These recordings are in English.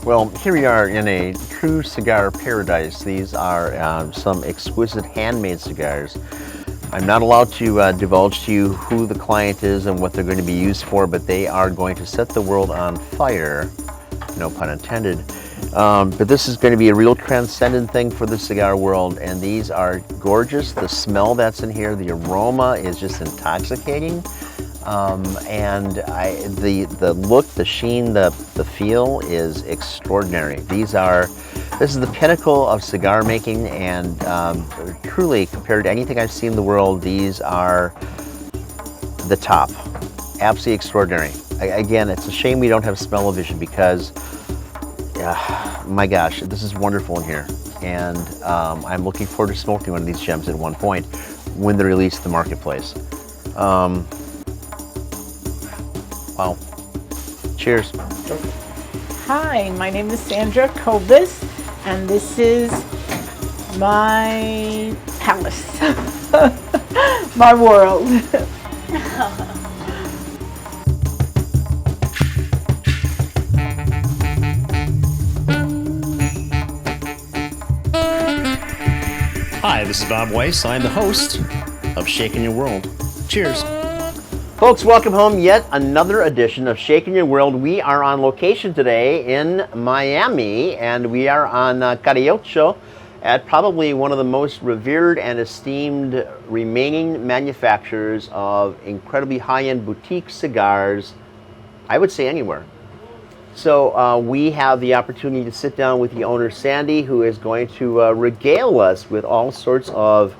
Well, here we are in a true cigar paradise. These are some exquisite handmade cigars. I'm not allowed to divulge to you who the client is and what they're going to be used for, but they are going to set the world on fire, no pun intended. But this is going to be a real transcendent thing for the cigar world, and these are gorgeous. The smell that's in here, the aroma is just intoxicating. The look, the sheen, the feel is extraordinary. This is the pinnacle of cigar making, and truly, compared to anything I've seen in the world, these are the top. Absolutely extraordinary. Again, it's a shame we don't have smell-o-vision because, my gosh, this is wonderful in here. And I'm looking forward to smoking one of these gems at one point when they're released to the marketplace. Wow. Cheers. Hi, my name is Sandra Cobas, and this is my palace, my world. Hi, this is Bob Weiss. I'm the host of Shaking Your World. Cheers. Folks, welcome home. Yet another edition of Shaking Your World. We are on location today in Miami, and we are on Calle Ocho at probably one of the most revered and esteemed remaining manufacturers of incredibly high-end boutique cigars, I would say anywhere. So we have the opportunity to sit down with the owner, Sandy, who is going to regale us with all sorts of,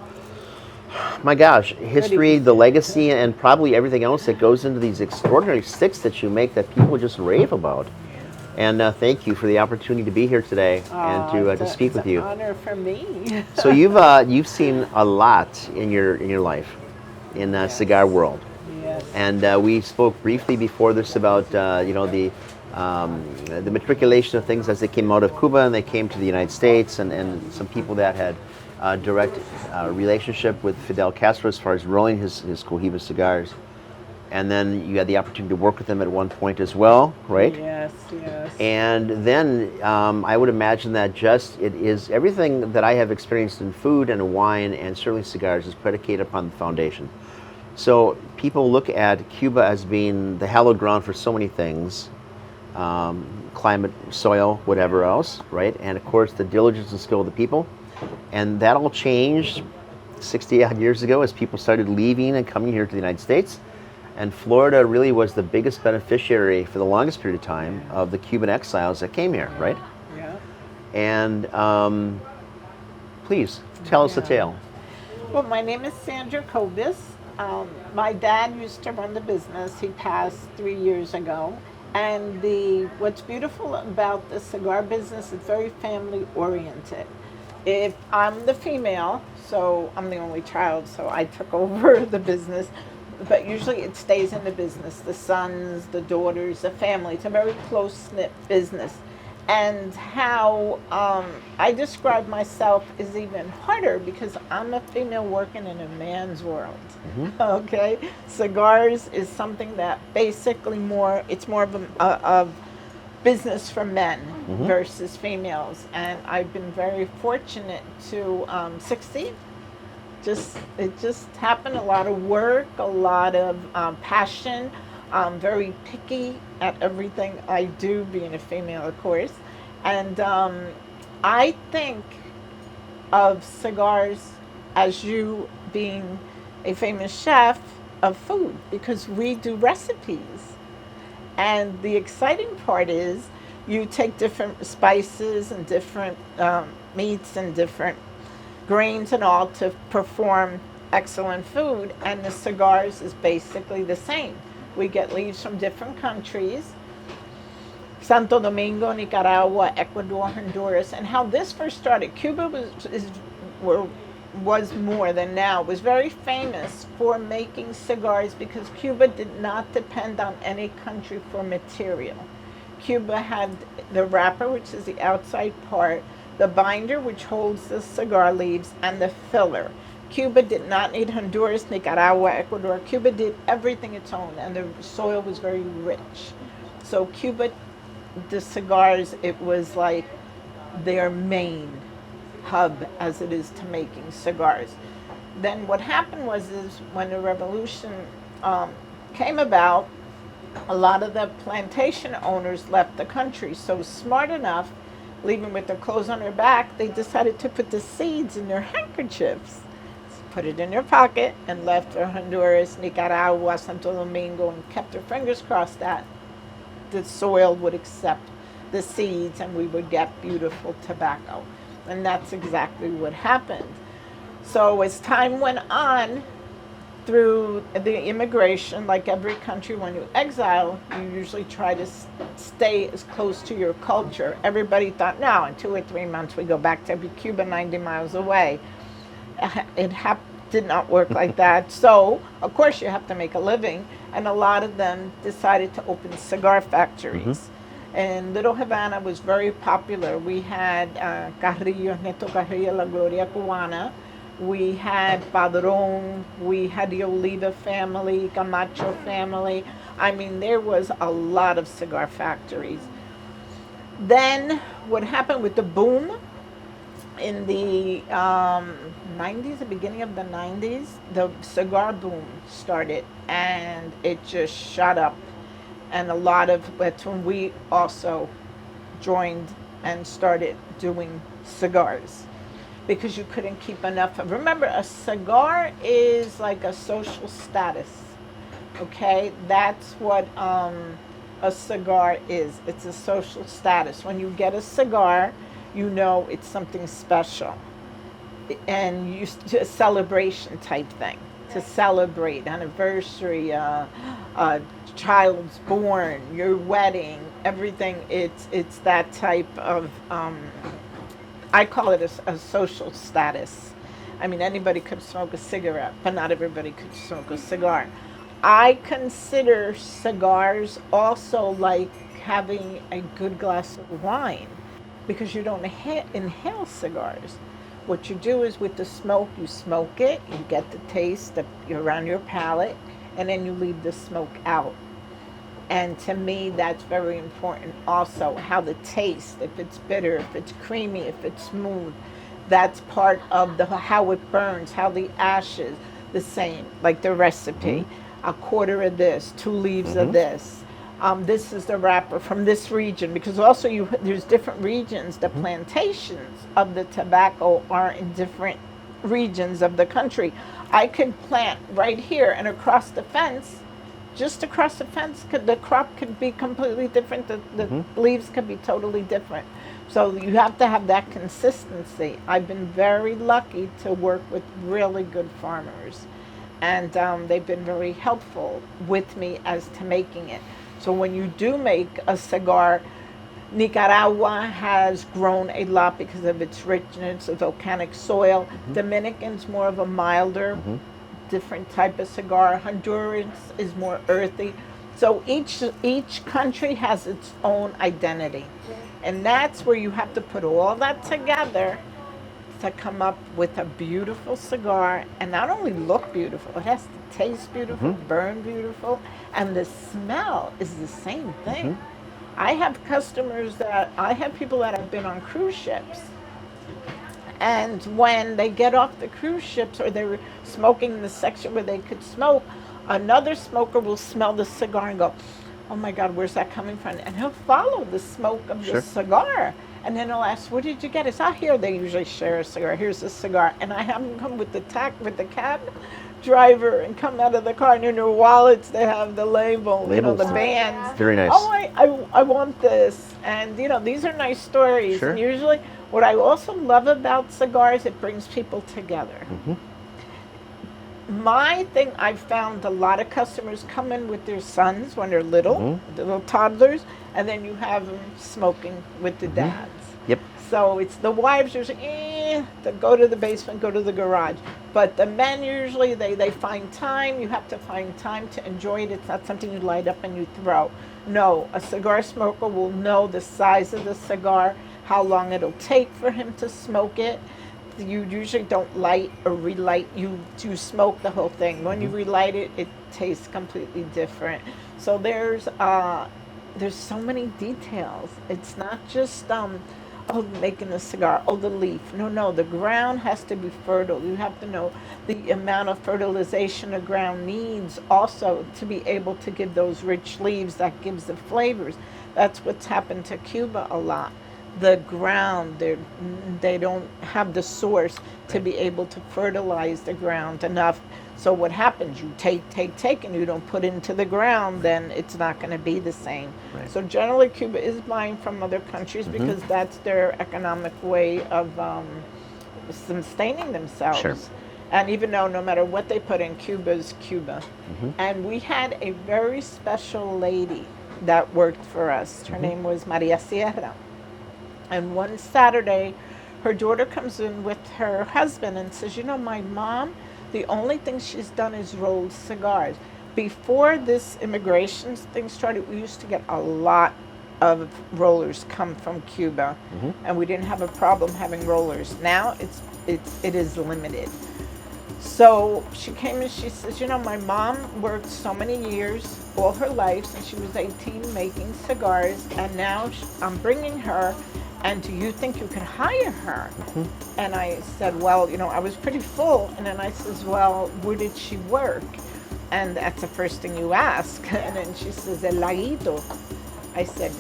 my gosh, history, the legacy, and probably everything else that goes into these extraordinary sticks that you make that people just rave about. And thank you for the opportunity to be here today and to speak with you. It's an honor for me. So you've seen a lot in your life in the cigar world. Yes. And we spoke briefly before this about the matriculation of things as they came out of Cuba and they came to the United States, and some people that had direct relationship with Fidel Castro as far as rolling his Cohiba cigars. And then you had the opportunity to work with him at one point as well, right? Yes. And then I would imagine that it is everything that I have experienced in food and wine and certainly cigars is predicated upon the foundation. So people look at Cuba as being the hallowed ground for so many things, climate, soil, whatever else, right? And of course the diligence and skill of the people. And that all changed 60 odd years ago as people started leaving and coming here to the United States. And Florida really was the biggest beneficiary for the longest period of time of the Cuban exiles that came here, right? Yeah. And please, tell us the tale. Well, my name is Sandra Cobas. My dad used to run the business. He passed 3 years ago. And what's beautiful about the cigar business is very family oriented. If I'm the female, so I'm the only child, so I took over the business, but usually it stays in the business. The sons, the daughters, the family. It's a very close-knit business. And how I describe myself is even harder because I'm a female working in a man's world. Mm-hmm. Okay? Cigars is something that basically it's more of business for men versus females, and I've been very fortunate to succeed. It just happened. A lot of work, a lot of passion. I'm very picky at everything I do, being a female, of course. And I think of cigars as you being a famous chef of food because we do recipes. And the exciting part is you take different spices and different meats and different grains and all to perform excellent food, and the cigars is basically the same. We get leaves from different countries, Santo Domingo, Nicaragua, Ecuador, Honduras, and how this first started. Cuba was more than now, was very famous for making cigars because Cuba did not depend on any country for material. Cuba had the wrapper, which is the outside part, the binder, which holds the cigar leaves, and the filler. Cuba did not need Honduras, Nicaragua, Ecuador. Cuba did everything its own, and the soil was very rich. So Cuba the cigars, it was like their main hub as it is to making cigars. Then what happened was is when the revolution came about, a lot of the plantation owners left the country. So smart enough, leaving with their clothes on their back, they decided to put the seeds in their handkerchiefs, put it in their pocket, and left for Honduras, Nicaragua, Santo Domingo, and kept their fingers crossed that the soil would accept the seeds and we would get beautiful tobacco. And that's exactly what happened. So as time went on, through the immigration, like every country, when you exile, you usually try to stay as close to your culture. Everybody thought, now in 2 or 3 months we go back to Cuba 90 miles away. It did not work like that. So, of course, you have to make a living. And a lot of them decided to open cigar factories. And Little Havana was very popular. We had Carrillo, Neto Carrillo, La Gloria Cubana. We had Padron, we had the Oliva family, Camacho family. I mean, there was a lot of cigar factories. Then what happened with the boom in the 90s, the beginning of the 90s, the cigar boom started and it just shot up. And a lot of, that's when we also joined and started doing cigars, because you couldn't keep enough of. Remember, a cigar is like a social status, okay? That's what a cigar is. It's a social status. When you get a cigar, you know it's something special. And a celebration type thing, to celebrate anniversary, child's born, your wedding, everything. It's that type of, I call it a social status. I mean, anybody could smoke a cigarette, but not everybody could smoke a cigar. I consider cigars also like having a good glass of wine, because you don't inhale cigars. What you do is with the smoke, you smoke it, you get the taste around your palate, and then you leave the smoke out. And to me, that's very important also, how the taste, if it's bitter, if it's creamy, if it's smooth, that's part of how it burns, how the ashes, the same, like the recipe. A quarter of this, 2 leaves of this. This is the wrapper from this region, because also there's different regions. The plantations of the tobacco are in different regions of the country. I could plant right here and across the fence. Just across the fence, the crop could be completely different. The leaves could be totally different. So you have to have that consistency. I've been very lucky to work with really good farmers. And they've been very helpful with me as to making it. So when you do make a cigar, Nicaragua has grown a lot because of its richness of volcanic soil. Dominican's more of a milder, different type of cigar. Honduras is more earthy. So each country has its own identity. And that's where you have to put all that together to come up with a beautiful cigar, and not only look beautiful, it has to taste beautiful, burn beautiful, and the smell is the same thing. I have people that have been on cruise ships, and when they get off the cruise ships or they're smoking in the section where they could smoke, another smoker will smell the cigar and go, oh my God, where's that coming from? And he'll follow the smoke of the cigar. And then he'll ask, where did you get it? It's out here. They usually share a cigar. Here's a cigar. And I have them come with the cab driver and come out of the car, and in their wallets they have the label, you know, the bands. Very nice. Oh, I want this. And, you know, these are nice stories. Sure. And usually what I also love about cigars, it brings people together. My thing, I've found a lot of customers come in with their sons when they're little, the little toddlers, and then you have them smoking with the dads. Yep. So it's the wives usually, to go to the basement, go to the garage. But the men usually, they find time. You have to find time to enjoy it. It's not something you light up and you throw. No, a cigar smoker will know the size of the cigar, how long it'll take for him to smoke it. You usually don't light or relight. You smoke the whole thing. When you relight it, it tastes completely different. So there's there's so many details. It's not just making a cigar, the leaf. No, the ground has to be fertile. You have to know the amount of fertilization the ground needs also to be able to give those rich leaves that gives the flavors. That's what's happened to Cuba a lot. The ground, they don't have the source to be able to fertilize the ground enough. So what happens? You take, and you don't put into the ground, then it's not going to be the same. Right. So generally, Cuba is buying from other countries because that's their economic way of sustaining themselves. Sure. And even though no matter what they put in, Cuba's Cuba. And we had a very special lady that worked for us. Her name was Maria Sierra. And one Saturday, her daughter comes in with her husband and says, my mom, the only thing she's done is rolled cigars. Before this immigration thing started, we used to get a lot of rollers come from Cuba, and we didn't have a problem having rollers. Now it is limited. So she came and she says, my mom worked so many years, all her life, since she was 18, making cigars, and now I'm bringing her, and do you think you could hire her? And I said, well, I was pretty full. And then I says, well, where did she work? And that's the first thing you ask. And then she says, El Lagito. I said,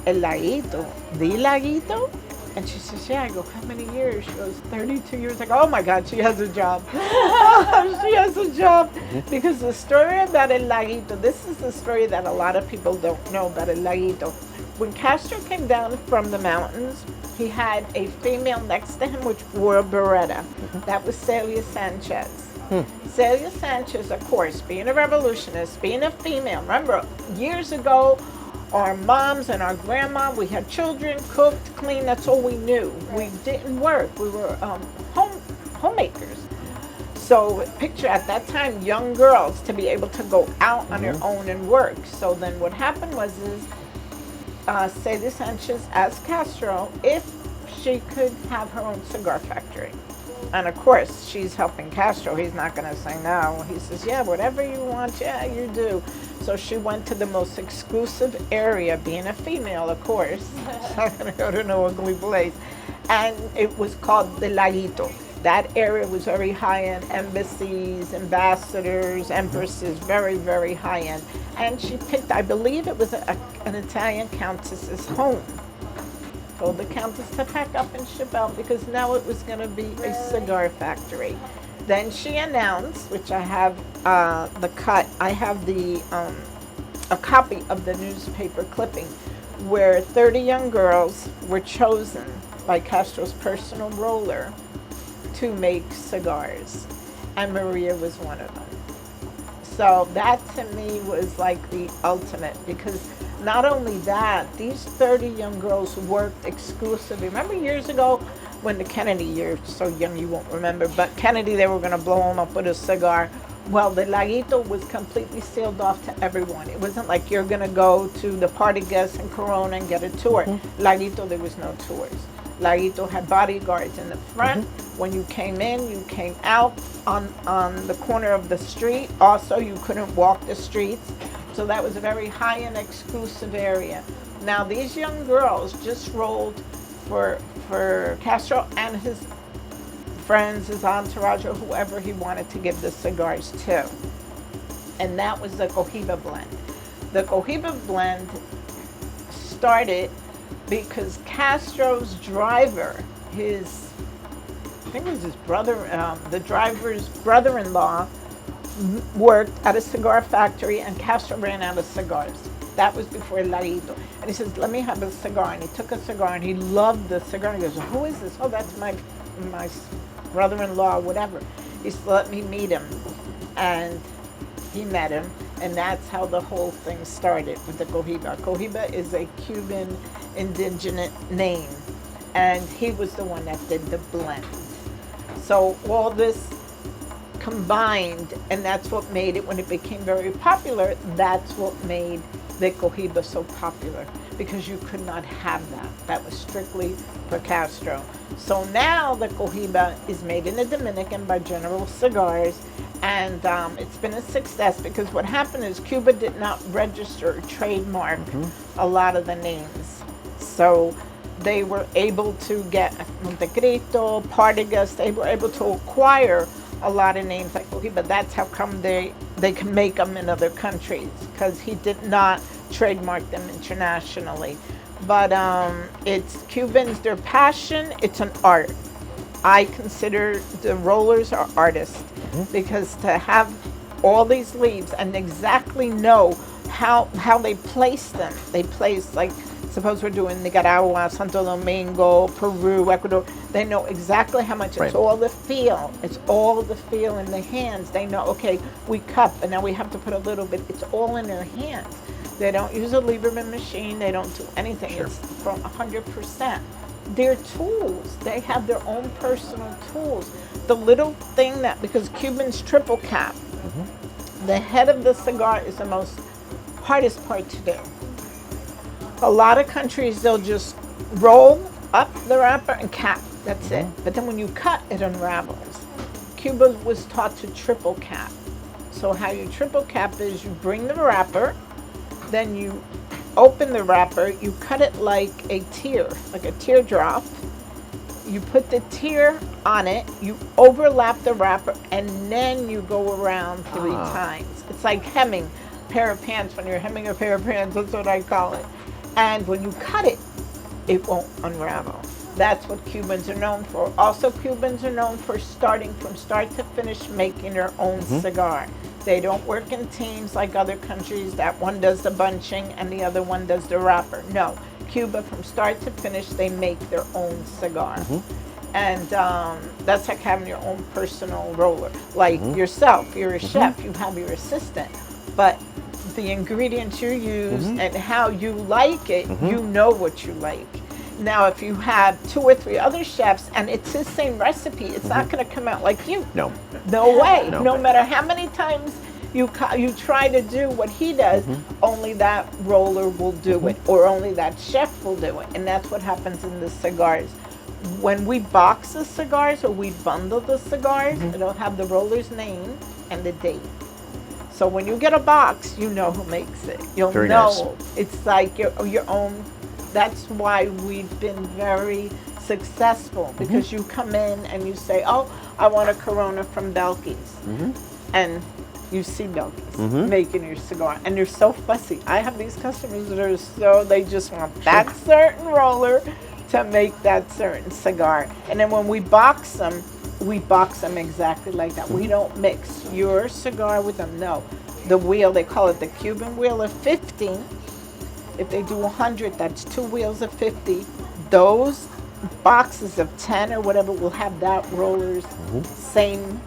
El Lagito? The Lagito? And she says, yeah. I go, how many years? She goes, 32 years. I go, oh my God, she has a job. She has a job. Because the story about El Lagito, this is the story that a lot of people don't know about El Lagito. When Castro came down from the mountains, he had a female next to him which wore a beretta. That was Celia Sanchez. Celia Sanchez, of course, being a revolutionist, being a female. Remember, years ago, our moms and our grandma, we had children, cooked, cleaned, that's all we knew. We didn't work. We were homemakers. So picture at that time, young girls to be able to go out on their own and work. So then what happened was Celia Sanchez asked Castro if she could have her own cigar factory. And of course, she's helping Castro. He's not going to say no. He says, yeah, whatever you want, yeah, you do. So she went to the most exclusive area, being a female, of course. She's not going to go to no ugly place. And it was called the Lagito. That area was very high-end, embassies, ambassadors, empresses, very, very high-end. And she picked, I believe it was an Italian countess's home. Told the countess to pack up and ship out because now it was going to be a cigar factory. Then she announced, which I have the cut, I have a copy of the newspaper clipping where 30 young girls were chosen by Castro's personal roller to make cigars, and Maria was one of them. So that to me was like the ultimate, because not only that, these 30 young girls worked exclusively. Remember years ago when the Kennedy, you're so young you won't remember, but Kennedy, they were going to blow him up with a cigar. Well, the Lagito was completely sealed off to everyone. It wasn't like you're going to go to the party guests in Corona and get a tour. Lagito, there was no tours. Lagito had bodyguards in the front. When you came in, you came out on the corner of the street. Also, you couldn't walk the streets. So that was a very high-end exclusive area. Now, these young girls just rolled for Castro and his friends, his entourage, or whoever he wanted to give the cigars to. And that was the Cohiba blend. The Cohiba blend started because Castro's driver, I think it was his brother, the driver's brother-in-law, worked at a cigar factory, and Castro ran out of cigars. That was before Lagito. And he says, let me have a cigar. And he took a cigar, and he loved the cigar. And he goes, who is this? Oh, that's my brother-in-law, whatever. He said, let me meet him. And he met him, and that's how the whole thing started with the Cohiba. Cohiba is a Cuban indigenous name, and he was the one that did the blend. So all this combined, and that's what made it, when it became very popular, that's what made the Cohiba so popular, because you could not have that. That was strictly for Castro. So now the Cohiba is made in the Dominican by General Cigars, And it's been a success because what happened is Cuba did not register or trademark a lot of the names. So they were able to get Montecristo, Partagas, they were able to acquire a lot of names like Cohiba. That's how come they can make them in other countries, because he did not trademark them internationally. But it's Cubans, their passion, it's an art. I consider the rollers are artists, because to have all these leaves and exactly know how they place them. They place, like, suppose we're doing Nicaragua, Santo Domingo, Peru, Ecuador. They know exactly how much. It's all the feel. It's all the feel in the hands. They know, okay, we cut, and now we have to put a little bit. It's all in their hands. They don't use a Lieberman machine. They don't do anything. It's from 100%. Their tools. They have their own personal tools. The little thing that, because Cubans triple cap, the head of the cigar is the most hardest part to do. A lot of countries, they'll just roll up the wrapper and cap. That's it. But then when you cut, it unravels. Cuba was taught to triple cap. So how you triple cap is you bring the wrapper, then you open the wrapper, you cut it like a tear, like a teardrop. You put the tear on it, you overlap the wrapper, and then you go around 3 times. It's like hemming a pair of pants. When you're hemming a pair of pants, that's what I call it. And when you cut it, it won't unravel. That's what Cubans are known for. Also, Cubans are known for starting from start to finish making their own cigar. They don't work in teams like other countries that one does the bunching and the other one does the wrapper. No, Cuba, from start to finish, they make their own cigar. And that's like having your own personal roller. Like yourself, you're a chef, you have your assistant. But the ingredients you use and how you like it, you know what you like. Now, if you have 2 or 3 other chefs and it's the same recipe, it's not going to come out like you. No. No way. No matter how many times you try to do what he does, only that roller will do it, or only that chef will do it. And that's what happens in the cigars. When we box the cigars or we bundle the cigars, it'll have the roller's name and the date. So when you get a box, you know who makes it. You'll Very know. nice. It's like your own. That's why we've been very successful, because you come in and you say, oh, I want a Corona from Belkey's. And you see Belkey's making your cigar. And they're so fussy. I have these customers that are so, they just want that certain roller to make that certain cigar. And then when we box them exactly like that. We don't mix your cigar with them. No. The wheel, they call it the Cuban wheel of 50. If they do 100, that's 2 wheels of 50. Those boxes of 10 or whatever will have that roller's same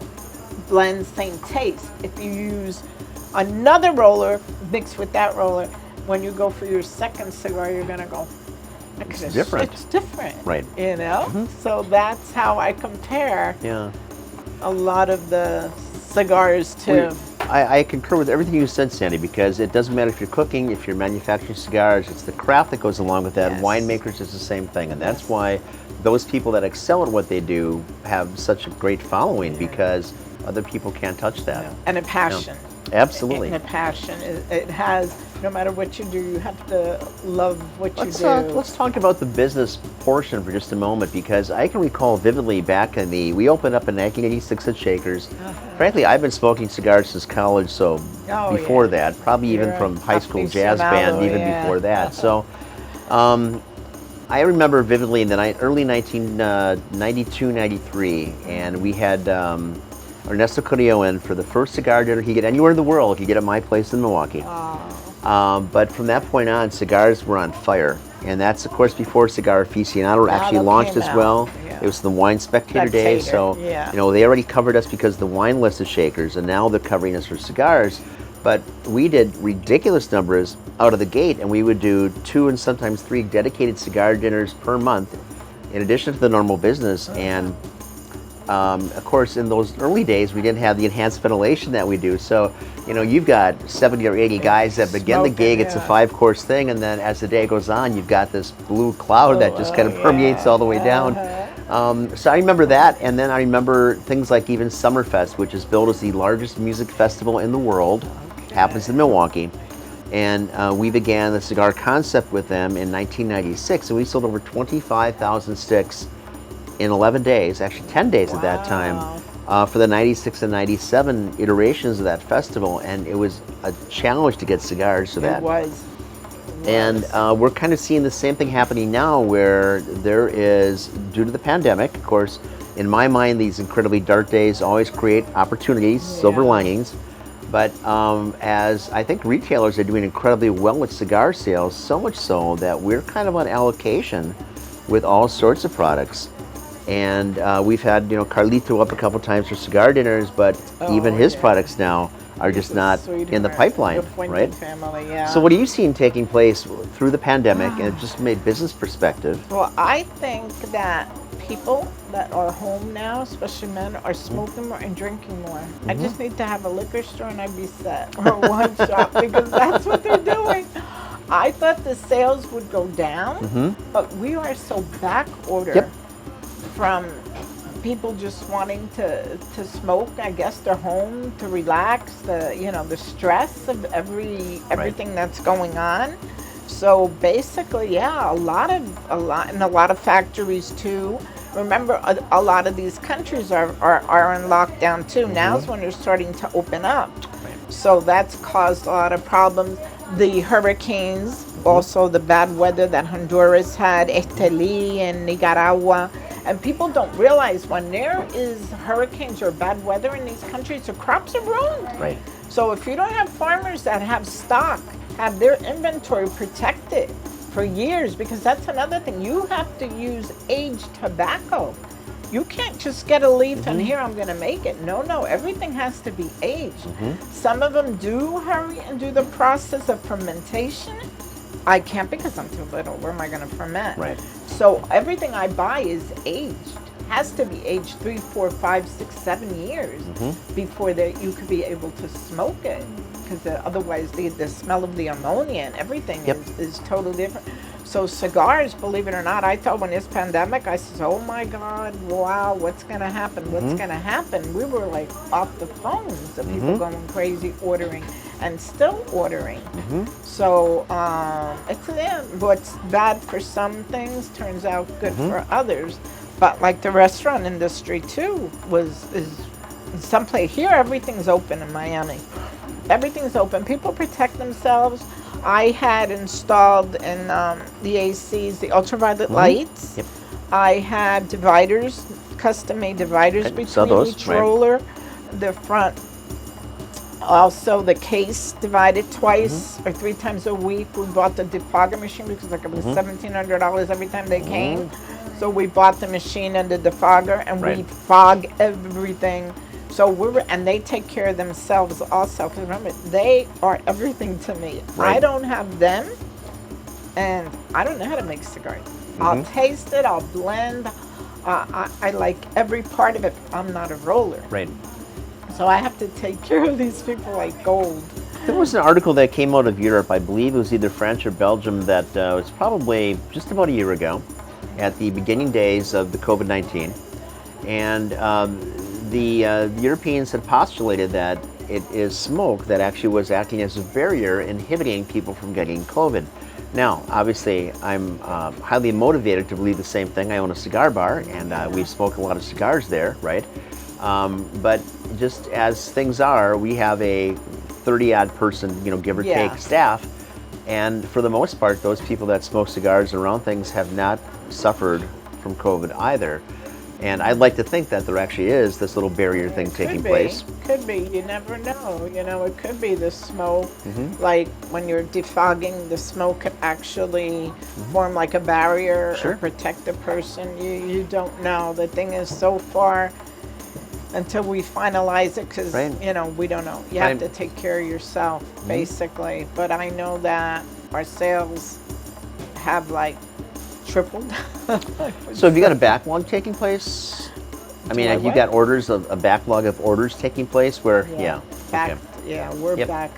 blend, same taste. If you use another roller mixed with that roller, when you go for your second cigar, you're going to go, it's different. It's different. Right. You know? So that's how I compare a lot of the cigars to... I concur with everything you said, Sandy, because it doesn't matter if you're cooking, if you're manufacturing cigars, it's the craft that goes along with that. Yes. Winemakers is the same thing, and that's why those people that excel at what they do have such a great following, because other people can't touch that. And a passion. Absolutely. And a passion. It has, no matter what you do, you have to love what you do. Let's talk about the business portion for just a moment, because I can recall vividly back in we opened up in 1986 at Shakers. Frankly, I've been smoking cigars since college, so before that, probably even from high school jazz band, even before that. So I remember vividly in the early 1992, 93, and we had Ernesto Carrillo in for the first cigar dinner he could get anywhere in the world. He could get at my place in Milwaukee. But from that point on, cigars were on fire. And that's, of course, before Cigar Aficionado actually launched as well. It was the Wine Spectator days. So, you know, they already covered us because of the wine list of Shakers, and now they're covering us for cigars. But we did ridiculous numbers out of the gate, and we would do 2 and sometimes 3 dedicated cigar dinners per month, in addition to the normal business. And of course, in those early days, we didn't have the enhanced ventilation that we do. So, you've got 70 or 80 guys that begin the gig. It's a 5-course thing, and then as the day goes on, you've got this blue cloud that just kind of permeates all the way down. So I remember that, and then I remember things like even Summerfest, which is billed as the largest music festival in the world. Happens in Milwaukee. And we began the cigar concept with them in 1996, and we sold over 25,000 sticks in 11 days, actually 10 days at that time, for the 96 and 97 iterations of that festival. And it was a challenge to get cigars to that. It was. And we're kind of seeing the same thing happening now, where there is, due to the pandemic, of course, in my mind, these incredibly dark days always create opportunities, silver linings. But as I think retailers are doing incredibly well with cigar sales, so much so that we're kind of on allocation with all sorts of products. And we've had, Carlito up a couple times for cigar dinners, but even his products now are just not in the pipeline, right? Family, yeah. So what are you seeing taking place through the pandemic and just from a business perspective? Well, I think that people that are home now, especially men, are smoking more and drinking more. I just need to have a liquor store and I'd be set, or a wine shop, because that's what they're doing. I thought the sales would go down, but we are so back order from people just wanting to smoke. I guess they're home to relax, the stress of everything that's going on. So basically, a lot, and a lot of factories too. Remember, a lot of these countries are in lockdown too. Now's when they're starting to open up. So that's caused a lot of problems. The hurricanes, also the bad weather that Honduras had, Esteli and Nicaragua. And people don't realize when there is hurricanes or bad weather in these countries, the crops are ruined. Right. So if you don't have farmers that have stock, have their inventory protected for years, because that's another thing. You have to use aged tobacco. You can't just get a leaf and here I'm going to make it. No, everything has to be aged. Some of them do hurry and do the process of fermentation. I can't because I'm too little. Where am I going to ferment? Right. So everything I buy is aged. Has to be aged 3, 4, 5, 6, 7 years before you could be able to smoke it. Because otherwise the smell of the ammonia and everything is totally different. So cigars, believe it or not, I thought when this pandemic, I said, oh my God, wow, what's going to happen? What's going to happen? We were like off the phones of people going crazy ordering and still ordering. So what's bad for some things turns out good for others. But like the restaurant industry too is someplace here, everything's open in Miami. Everything's open. People protect themselves. I had installed in the ACs, the ultraviolet lights. I had dividers, custom-made dividers between each roller. The front, also the case divided twice or 3 times a week. We bought the defogger machine because it was $1,700 every time they came. So we bought the machine and the defogger, and we fog everything. So and they take care of themselves also. Because remember, they are everything to me. I don't have them, and I don't know how to make cigars. I'll taste it, I'll blend. I like every part of it. I'm not a roller. Right. So I have to take care of these people like gold. There was an article that came out of Europe, I believe it was either France or Belgium, that was probably just about a year ago, at the beginning days of the COVID-19. And the Europeans had postulated that it is smoke that actually was acting as a barrier inhibiting people from getting COVID. Now, obviously, I'm highly motivated to believe the same thing. I own a cigar bar, and we smoke a lot of cigars there, right? But just as things are, we have a 30-odd person, give or take, staff. And for the most part, those people that smoke cigars around things have not suffered from COVID either. And I'd like to think that there actually is this little barrier thing taking place. Could be. You never know. It could be the smoke. Like when you're defogging, the smoke could actually form like a barrier or protect the person. You don't know. The thing is, so far, until we finalize it, because, we don't know. You have to take care of yourself, basically. But I know that our sales have, tripled. So have you got a backlog taking place? I mean, have you got orders, a backlog of orders taking place where, yeah. Back, okay. we're Yep. back.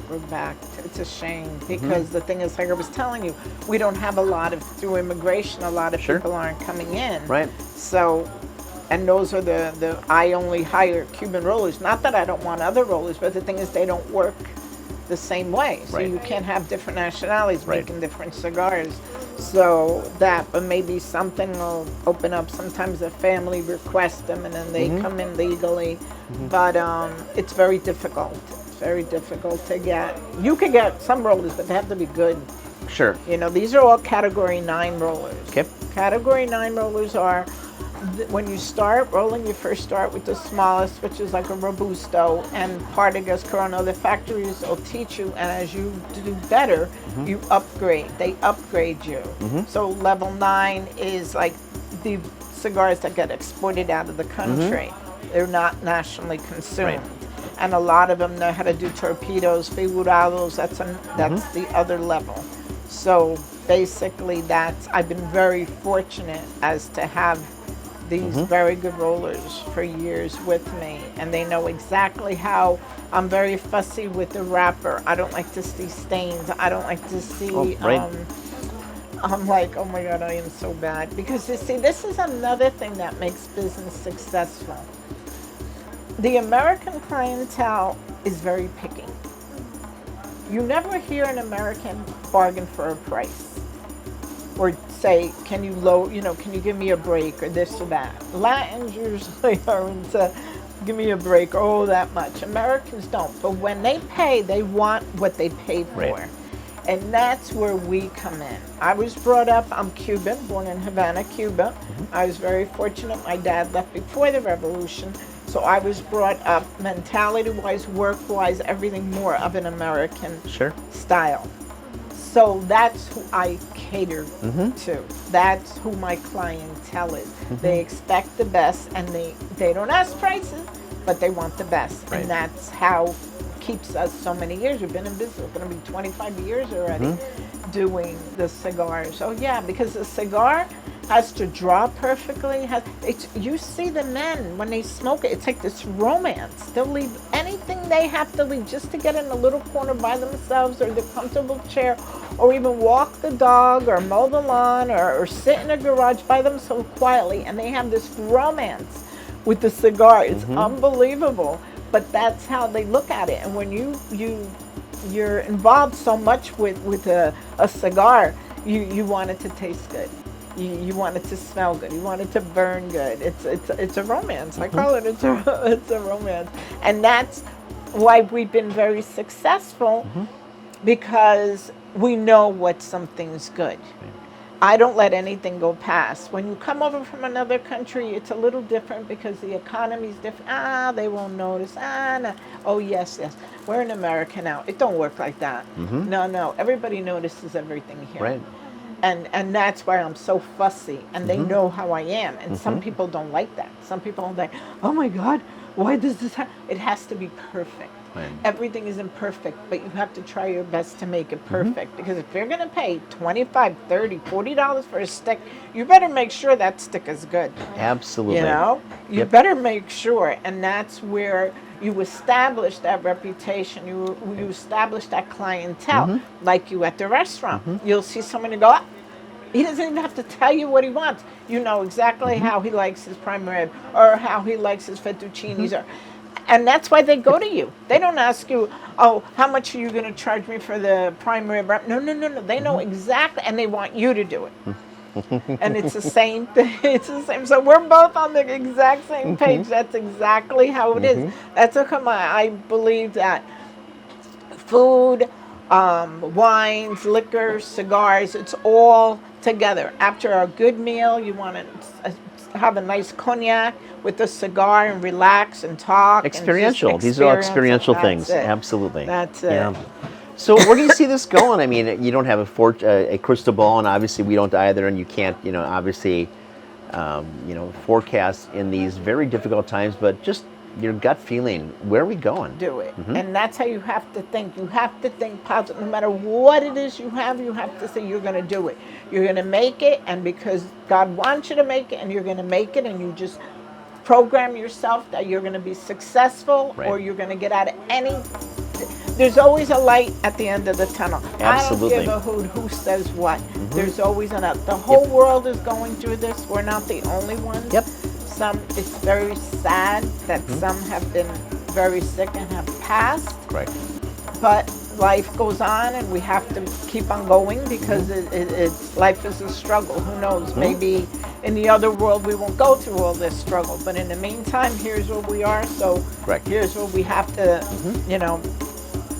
We're back. It's a shame because the thing is, like I was telling you, we don't have a lot of, through immigration, a lot of Sure. people aren't coming in. Right. So, and those are the I only hire Cuban rollers. Not that I don't want other rollers, but the thing is, they don't work the same way. So Right. you can't have different nationalities Right. making different cigars. So that, but maybe something will open up. Sometimes a family requests them and then they come in legally. But it's very difficult. It's very difficult to get. You could get some rollers, but they have to be good. Sure. You know, these are all Category 9 rollers. Okay. Category 9 rollers are, when you start rolling, you first start with the smallest, which is like a Robusto, and Partagas, Corona. The factories will teach you, and as you do better, you upgrade. They upgrade you. So level 9 is like the cigars that get exported out of the country. They're not nationally consumed. Right. And a lot of them know how to do torpedoes, figurados. That's the other level. So basically, I've been very fortunate as to have these very good rollers for years with me, and they know exactly how. I'm very fussy with the wrapper. I don't like to see stains. I don't like to see. Right. I'm like, oh my God, I am so bad. Because you see, this is another thing that makes business successful. The American clientele is very picky. You never hear an American bargain for a price or say, can you give me a break or this or that. Latins usually are into, give me a break, oh, that much. Americans don't. But when they pay, they want what they pay for. Right. And that's where we come in. I was brought up, I'm Cuban, born in Havana, Cuba. I was very fortunate. My dad left before the revolution. So I was brought up mentality-wise, work-wise, everything more of an American style. So that's who I cater to. That's who my clientele is. They expect the best, and they don't ask prices, but they want the best. Right. And that's how keeps us so many years. We've been in business. We're going to be 25 years already doing the cigars. Oh yeah, because the cigar has to draw perfectly. You see the men when they smoke it, it's like this romance. They'll leave anything they have to leave just to get in a little corner by themselves, or the comfortable chair, or even walk the dog, or mow the lawn, or sit in a garage by themselves quietly, and they have this romance with the cigar. It's unbelievable, but that's how they look at it. And when you're involved so much with a cigar, you want it to taste good. You want it to smell good. You want it to burn good. It's a romance. I call it it's a romance, and that's why we've been very successful, because we know what something's good. I don't let anything go past. When you come over from another country, it's a little different because the economy's different. They won't notice. No. Oh, yes. We're in America now. It don't work like that. No. Everybody notices everything here. Right. And that's why I'm so fussy, and they know how I am. And some people don't like that. Some people are like, oh my God, why does this happen? It has to be perfect. Right. Everything isn't perfect, but you have to try your best to make it perfect. Because if you're going to pay $25, $30, $40 for a stick, you better make sure that stick is good. Absolutely. You know? You better make sure. And that's where you establish that reputation. You establish that clientele. Like you at the restaurant. You'll see someone and go, he doesn't even have to tell you what he wants. You know exactly how he likes his prime rib, or how he likes his fettuccinis, and that's why they go to you. They don't ask you, oh, how much are you going to charge me for the prime rib? No. They know exactly, and they want you to do it. And it's the same thing. It's the same. So we're both on the exact same page. That's exactly how it is. That's how come I believe that food, wines, liquor, cigars, it's all together. After a good meal, you want to have a nice cognac with a cigar and relax and talk. Experiential. And These are all experiential things. Absolutely. That's it. Yeah. So where do you see this going? I mean, you don't have a crystal ball, and obviously we don't either, and you can't, obviously, forecast in these very difficult times, but just your gut feeling, where are we going? Do it. And that's how you have to think. You have to think positive. No matter what it is you have to say you're going to do it. You're going to make it, and because God wants you to make it, and you're going to make it, and you just program yourself that you're going to be successful Right. or you're going to get out of any. There's always a light at the end of the tunnel. Absolutely. I don't give a hoot who says what. There's always another. The whole world is going through this. We're not the only ones. Yep. Some, it's very sad that some have been very sick and have passed. Right. But life goes on, and we have to keep on going because life is a struggle. Who knows? Maybe in the other world we won't go through all this struggle. But in the meantime, here's where we are. So Correct. here's where we have to, you know,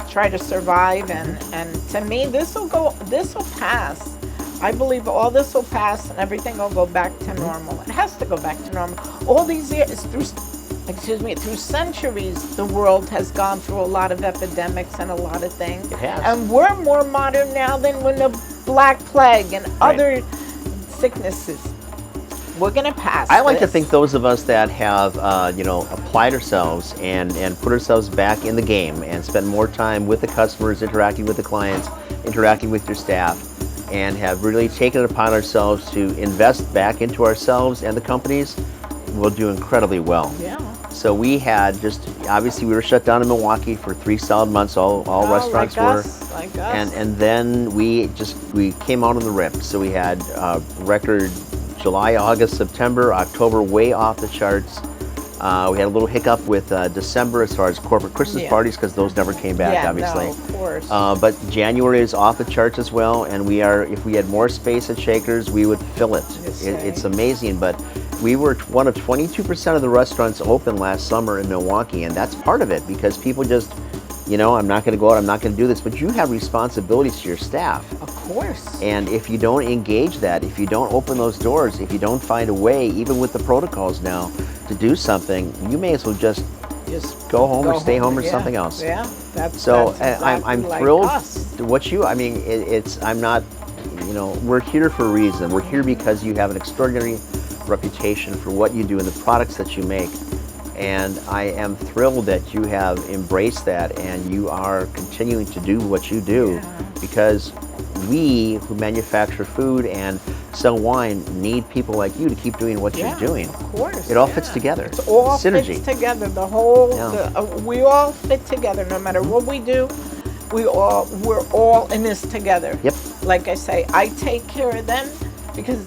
try to survive. And to me, this will pass. I believe all this will pass and everything will go back to normal. It has to go back to normal. All these years, through centuries, the world has gone through a lot of epidemics and a lot of things. It has. And we're more modern now than when the Black Plague and other sicknesses. We're going to pass. I like to this. think those of us that have, applied ourselves and put ourselves back in the game and spent more time with the customers, interacting with the clients, interacting with your staff, and have really taken it upon ourselves to invest back into ourselves and the companies, will do incredibly well. Yeah. So we had obviously we were shut down in Milwaukee for 3 solid months. All restaurants were. Like us. And then we came out on the rip. So we had record July, August, September, October way off the charts. We had a little hiccup with December as far as corporate Christmas parties because those never came back, obviously. No, of course. But January is off the charts as well, and if we had more space at Shakers, we would fill it. It's amazing, but we were one of 22% of the restaurants open last summer in Milwaukee, and that's part of it because people just, I'm not going to go out, I'm not going to do this, but you have responsibilities to your staff. Of course. And if you don't engage that, if you don't open those doors, if you don't find a way, even with the protocols now, to do something, you may as well just go home or stay home or something else. Yeah, that's so exactly I'm like thrilled. Us. I'm not, we're here for a reason. We're here because you have an extraordinary reputation for what you do and the products that you make. And I am thrilled that you have embraced that and you are continuing to do what you do because we who manufacture food and sell wine need people like you to keep doing what you're doing. Of course. It all fits together. It's all synergy. fits together. The whole, we all fit together. No matter what we do, we're all in this together. Yep. Like I say, I take care of them because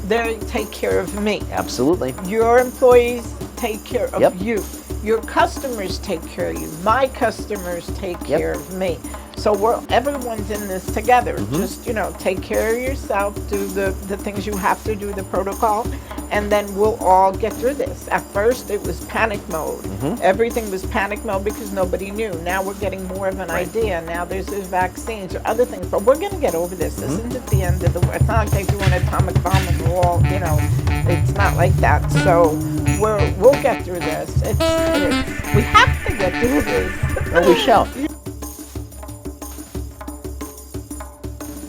they take care of me. Absolutely. Your employees take care of Yep. you. Your customers take care of you. My customers take care of me. So everyone's in this together. Just, take care of yourself, do the things you have to do, the protocol, and then we'll all get through this. At first, it was panic mode. Everything was panic mode because nobody knew. Now we're getting more of an idea. Now there's vaccines or other things, but we're going to get over this. This isn't the end of the world. It's not like they threw an atomic bomb and we're all, it's not like that. So we'll get through this. We have to get through this. Well, we shall.